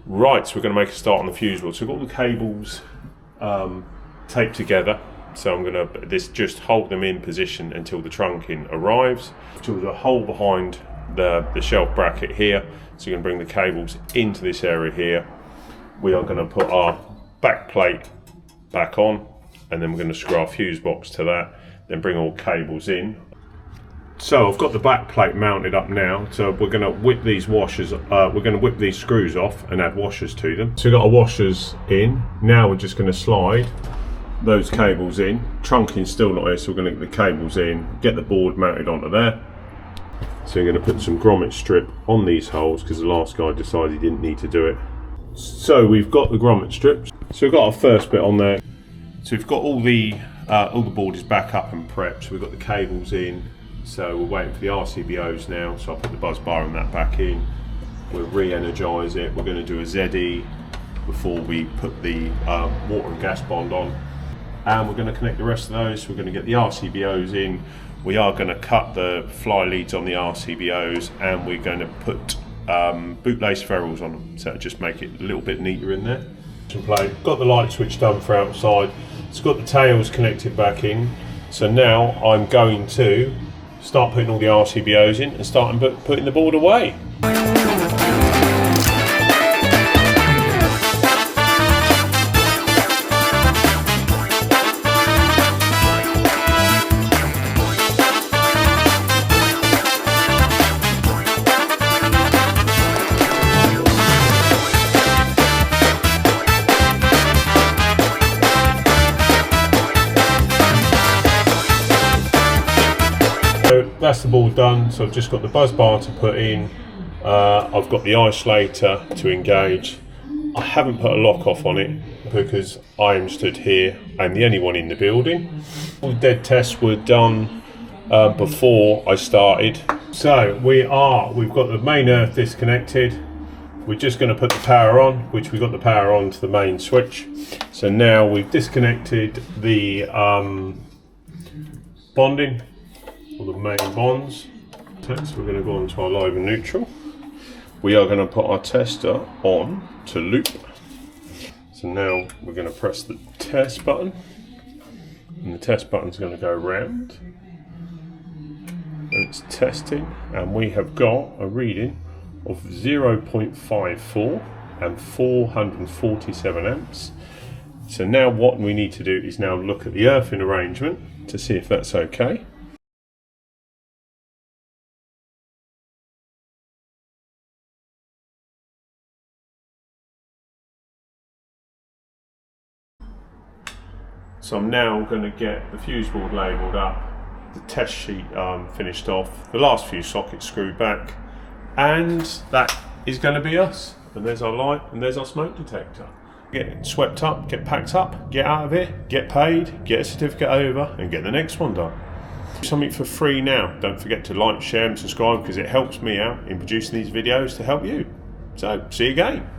Right, so we're going to make a start on the fuse board. So we've got all the cables taped together. So I'm going to just hold them in position until the trunking arrives. So there's a hole behind the shelf bracket here. So you're going to bring the cables into this area here. We are going to put our back plate back on, and then we're going to screw our fuse box to that, then bring all cables in. So I've got the back plate mounted up now, so we're going to whip these washers, we're going to whip these screws off and add washers to them. So we've got our washers in, now we're just going to slide those cables in. Trunking's still not here, so we're going to get the cables in, get the board mounted onto there. So we're going to put some grommet strip on these holes because the last guy decided he didn't need to do it. So we've got the grommet strips. So we've got our first bit on there. So we've got all the board is back up and prepped. So we've got the cables in. So we're waiting for the RCBOs now. So I'll put the buzz bar and that back in. We'll re-energise it. We're going to do a ZE before we put the water and gas bond on. And we're going to connect the rest of those. We're going to get the RCBOs in. We are going to cut the fly leads on the RCBOs, and we're going to put bootlace ferrules on them. So just make it a little bit neater in there. Got the light switch done for outside. It's got the tails connected back in. So now I'm going to start putting all the RCBOs in and start putting the board away. That's the board done, so I've just got the buzz bar to put in. I've got the isolator to engage. I haven't put a lock off on it because I am stood here and the only one in the building. All the dead tests were done before I started. So we've got the main earth disconnected. We're just going to put the power on, which we've got the power on to the main switch. So now we've disconnected the bonding, or the main bonds. So we're going to go on to our live and neutral. We are going to put our tester on to loop. So now we're going to press the test button, and the test button is going to go round, and it's testing, and we have got a reading of 0.54 and 447 amps. So now what we need to do is now look at the earthing arrangement to see if that's okay. So I'm now going to get the fuse board labelled up, the test sheet finished off, the last few sockets screwed back, and that is going to be us. And there's our light, and there's our smoke detector. Get swept up, get packed up, get out of it, get paid, get a certificate over, and get the next one done. Do something for free now. Don't forget to like, share and subscribe because it helps me out in producing these videos to help you. So, see you again.